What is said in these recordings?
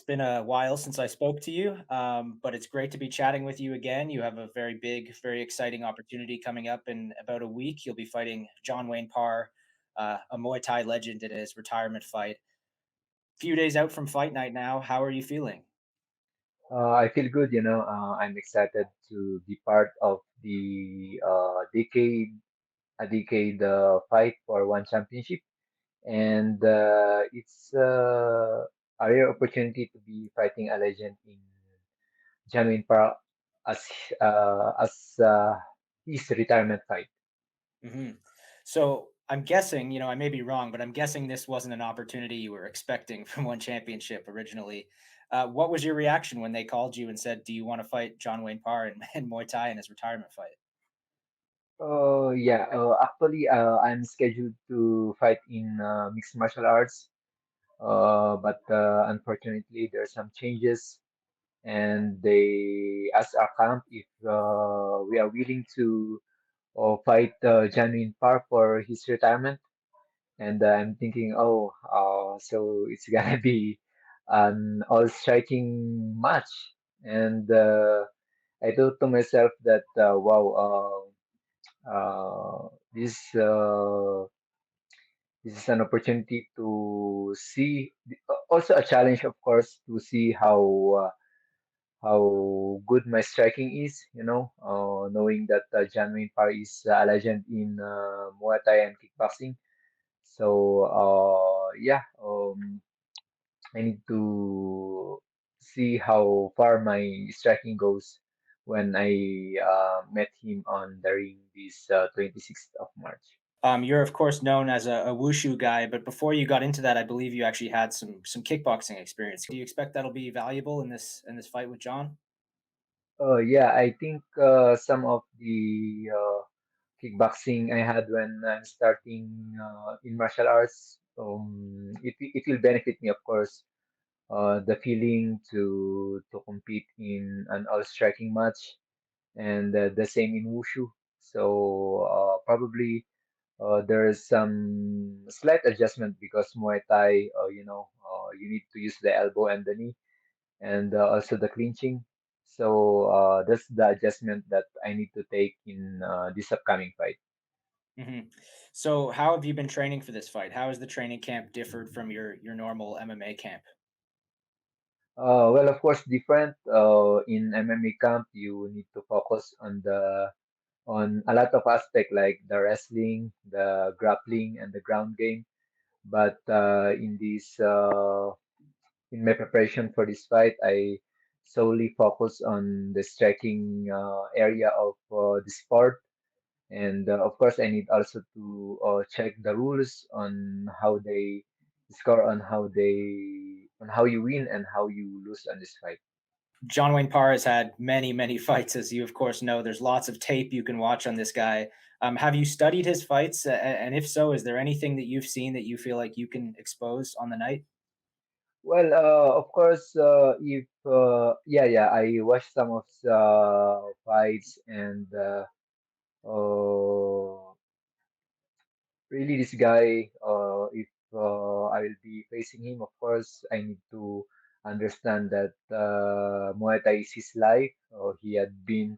been a while since I spoke to you, but it's great to be chatting with you again. You have a very big, very exciting opportunity coming up in about a week. You'll be fighting John Wayne Parr, a Muay Thai legend in his retirement fight. Few days out from fight night now. How are you feeling? I feel good, I'm excited to be part of the a decade fight for one championship, and it's a rare opportunity to be fighting a legend in Januin Park as his retirement fight. hmm So I'm guessing, I may be wrong, but I'm guessing this wasn't an opportunity you were expecting from one championship originally. What was your reaction when they called you and said, "Do you want to fight John Wayne Parr in Muay Thai in his retirement fight?" Oh yeah, actually, I'm scheduled to fight in mixed martial arts, but unfortunately, there are some changes and they asked our camp if we are willing to fight Janwin Park for his retirement. And I'm thinking, so it's gonna be an all-striking match. And I thought to myself that, wow, this this is an opportunity to see, also a challenge, of course, to see how good my striking is, knowing that John Wayne Parr is a legend in Muay Thai and kickboxing. So, yeah, I need to see how far my striking goes when I met him on the ring this 26th of March. You're of course known as a wushu guy, but before you got into that, I believe you actually had some kickboxing experience. Do you expect that'll be valuable in this fight with John? Yeah, I think some of the kickboxing I had when I'm starting in martial arts, it will benefit me, of course. The feeling to compete in an all striking match, and the same in wushu. So probably there is some slight adjustment because Muay Thai, you need to use the elbow and the knee, and also the clinching. So that's the adjustment that I need to take in this upcoming fight. hmm So, how have you been training for this fight? How has the training camp differed from your normal MMA camp? Well, of course, different. In MMA camp, you need to focus on a lot of aspect like the wrestling, the grappling, and the ground game. But in my preparation for this fight, I solely focus on the striking area of the sport. And of course, I need also to check the rules on how they score, on how you win and how you lose on this fight. John Wayne Parr has had many, many fights, as you of course know. There's lots of tape you can watch on this guy. Have you studied his fights? And if so, is there anything that you've seen that you feel like you can expose on the night? Well, of course, if yeah, I watched some of the fights, and uh, really, this guy, if I will be facing him, of course, I need to understand that Muay Thai is his life. He had been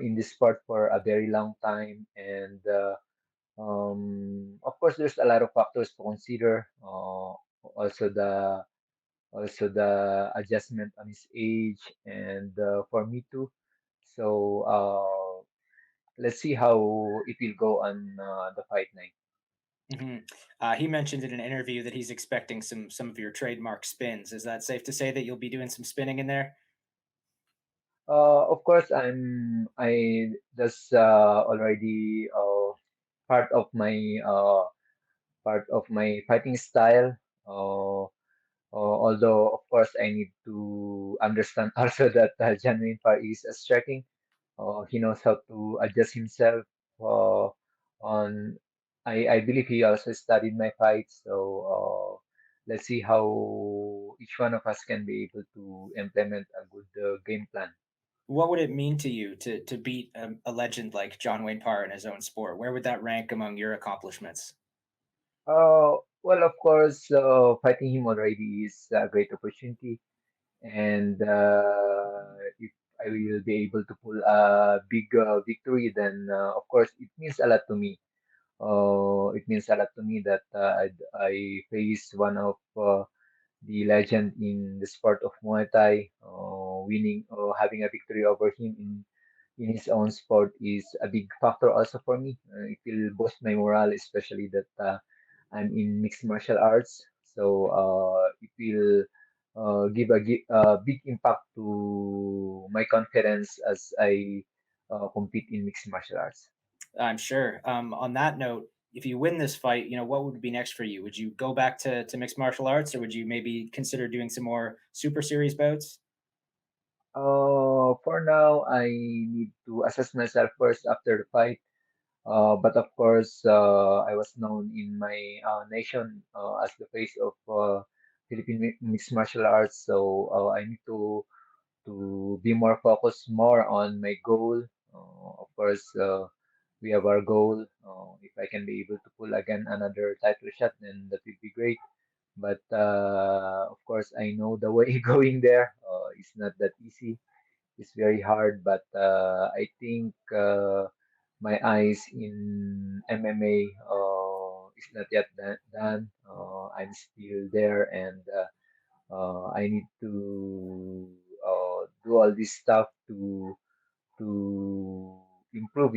in this sport for a very long time, and of course, there's a lot of factors to consider. Also the adjustment on his age, and for me too. So let's see how it will go on the fight night. hmm he mentioned in an interview that he's expecting some of your trademark spins. Is that safe to say that you'll be doing some spinning in there? Of course, I that's already part of my fighting style. Although, of course, I need to understand also that John Wayne Parr is a striking. He knows how to adjust himself. On I believe he also studied my fights. So let's see how each one of us can be able to implement a good game plan. What would it mean to you to beat a legend like John Wayne Parr in his own sport? Where would that rank among your accomplishments? Well, of course, fighting him already is a great opportunity, and if I will be able to pull a big victory, then of course it means a lot to me. It means a lot to me that I face one of the legend in the sport of Muay Thai, winning or having a victory over him in his own sport is a big factor also for me. It will boost my morale, especially that I'm in mixed martial arts. So it will give a big impact to my confidence as I compete in mixed martial arts. I'm sure. On that note, if you win this fight, what would be next for you? Would you go back to mixed martial arts, or would you maybe consider doing some more super series bouts? For now, I need to assess myself first after the fight. But of course, I was known in my nation as the face of Philippine mixed martial arts. So I need to be more focused more on my goal. Of course, we have our goal. If I can be able to pull again another title shot, then that would be great. But of course, I know the way going there. It's not that easy. It's very hard, but I think my eyes in MMA is not yet done. I'm still there, and I need to do all this stuff to improve.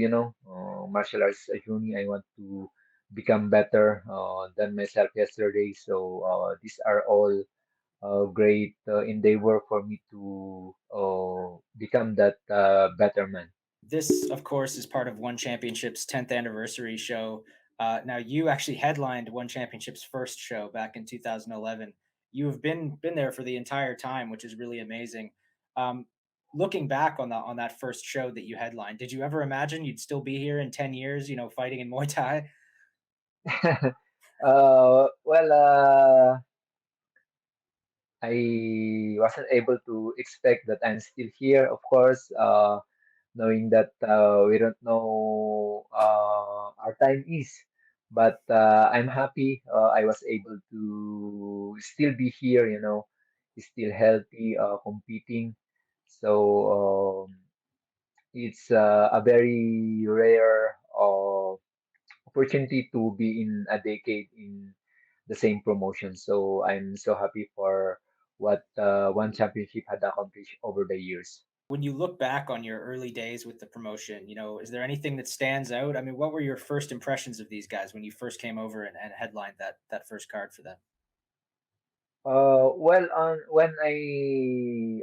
Martial arts is a journey. I want to become better than myself yesterday. So these are all great endeavor for me to become that better man. This, of course, is part of One Championship's 10th anniversary show. Now, you actually headlined One Championship's first show back in 2011. You have been there for the entire time, which is really amazing. Um, Looking back on that first show that you headlined, did you ever imagine you'd still be here in 10 years? Fighting in Muay Thai? Well, I wasn't able to expect that I'm still here, of course, knowing that we don't know our time is. But I'm happy I was able to still be here, still healthy, competing. So it's a very rare opportunity to be in a decade in the same promotion. So I'm so happy for what one championship had accomplished over the years. When you look back on your early days with the promotion, is there anything that stands out? I mean, what were your first impressions of these guys when you first came over and headlined that first card for them? Well, on when I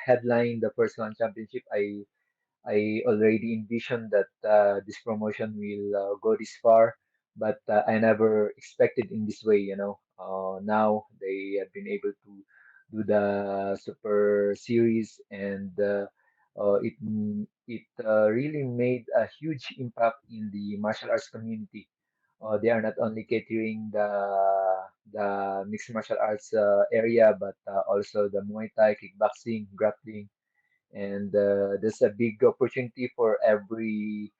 headlined the first one championship, I already envisioned that this promotion will go this far, but I never expected in this way. Now they have been able to do the Super Series, and it really made a huge impact in the martial arts community. They are not only catering the mixed martial arts area, but also the Muay Thai, kickboxing, grappling, and there's a big opportunity for every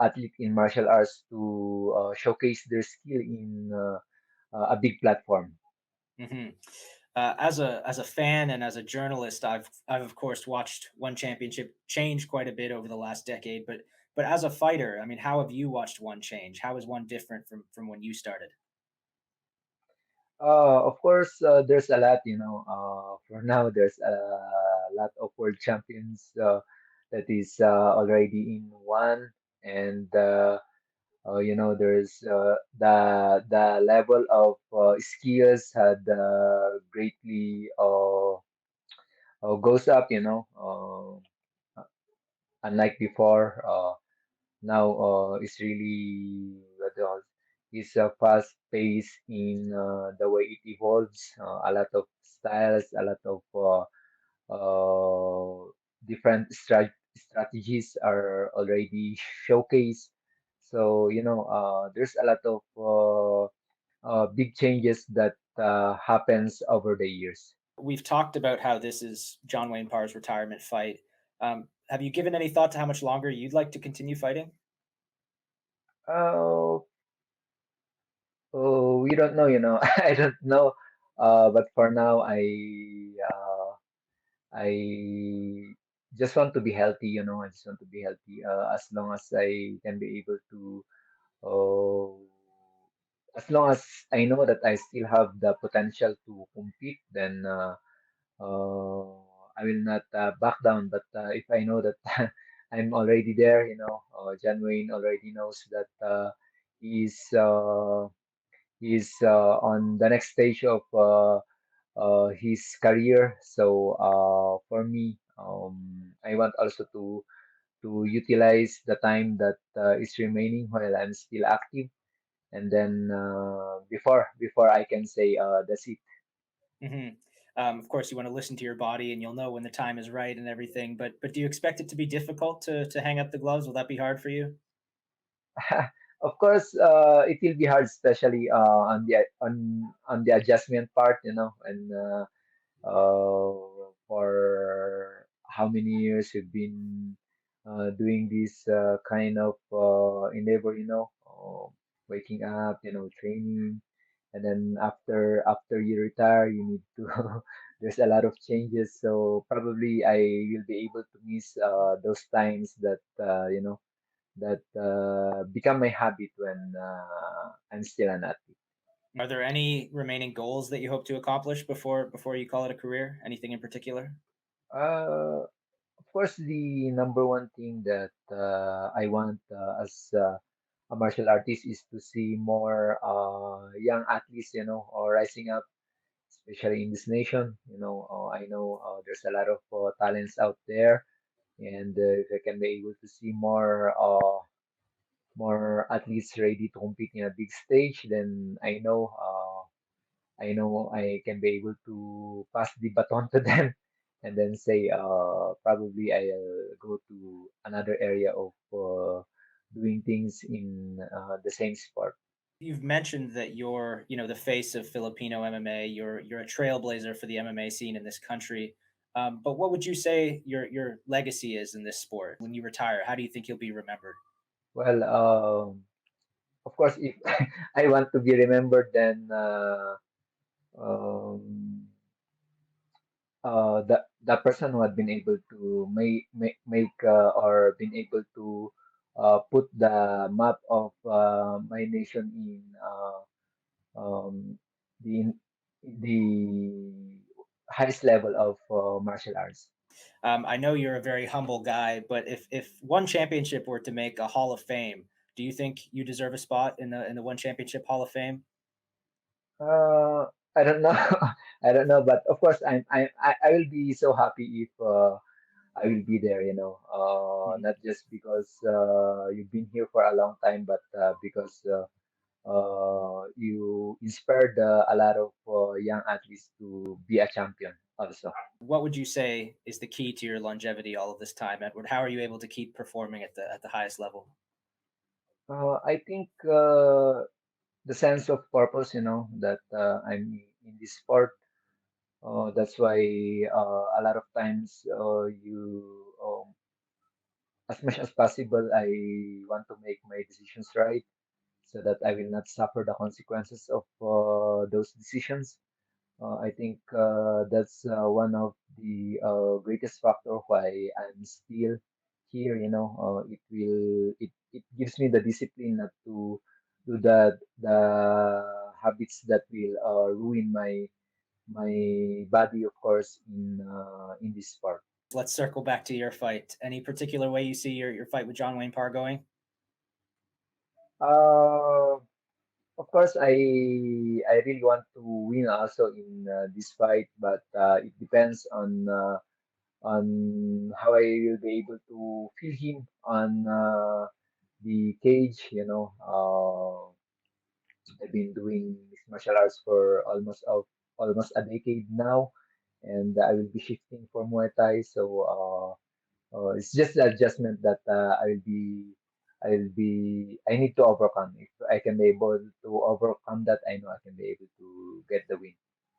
athlete in martial arts to showcase their skill in a big platform. Hmm. As a fan and as a journalist, I've of course watched One Championship change quite a bit over the last decade. But as a fighter, I mean, how have you watched One change? How is One different from when you started? Of course, there's a lot, for now, there's a lot of world champions that is already in one, and there's the level of skills had greatly goes up, unlike before. Now it's really it's a fast pace in the way it evolves. A lot of styles, a lot of different strategies are already showcased. So there's a lot of big changes that happens over the years. We've talked about how this is John Wayne Parr's retirement fight. Have you given any thought to how much longer you'd like to continue fighting? Uh, Oh, we don't know, I don't know. But for now, I just want to be healthy, I just want to be healthy. As long as I can be able to, uh, as long as I know that I still have the potential to compete, then uh, I will not back down. But if I know that I'm already there, John Wayne already knows that he's uh, he's on the next stage of his career. So for me, I want also to utilize the time that is remaining while I'm still active, and then before I can say that's it. Hmm. Of course, you want to listen to your body, and you'll know when the time is right and everything. But do you expect it to be difficult to hang up the gloves? Will that be hard for you? Of course, it will be hard, especially on the adjustment part, and for how many years you've been doing this kind of endeavor, waking up, training, and then after you retire, you need to. There's a lot of changes, so probably I will be able to miss those times that become my habit when I'm still an athlete. Are there any remaining goals that you hope to accomplish before you call it a career? Anything in particular? Uh, of course, the number one thing that I want as a martial artist is to see more young athletes, rising up, especially in this nation. I know there's a lot of talents out there, and if I can be able to see more athletes ready to compete in a big stage, then I know I can be able to pass the baton to them and then say, probably I'll go to another area of doing things in the same sport. You've mentioned that you're, the face of Filipino MMA. You're a trailblazer for the MMA scene in this country. But what would you say your legacy is in this sport when you retire? How do you think you'll be remembered? Well, of course, if I want to be remembered, then um, the person who had been able to make or been able to put the map of my nation in um, the the highest level of martial arts. I know you're a very humble guy, but if one championship were to make a Hall of Fame, do you think you deserve a spot in the one championship Hall of Fame? Uh, I don't know. I don't know, but of course, I will be so happy if I will be there. Mhm. Not just because you've been here for a long time, but because you inspired a lot of young athletes to be a champion also. What would you say is the key to your longevity all of this time, Edward? How are you able to keep performing at the highest level? I think the sense of purpose, that I'm in this sport. That's why a lot of times as much as possible, I want to make my decisions right so that I will not suffer the consequences of those decisions. I think that's one of the greatest factor why I'm still here. It gives me the discipline not to do the habits that will ruin my body, of course, in this sport. Let's circle back to your fight. Any particular way you see your fight with John Wayne Parr going? Uh, of course, I really want to win also in this fight, but it depends on how I will be able to feel him on the cage. I've been doing mixed martial arts for almost a decade now, and I will be shifting for Muay Thai. So it's just the adjustment that I need to overcome. If I can be able to overcome that, I know I can be able to get the win.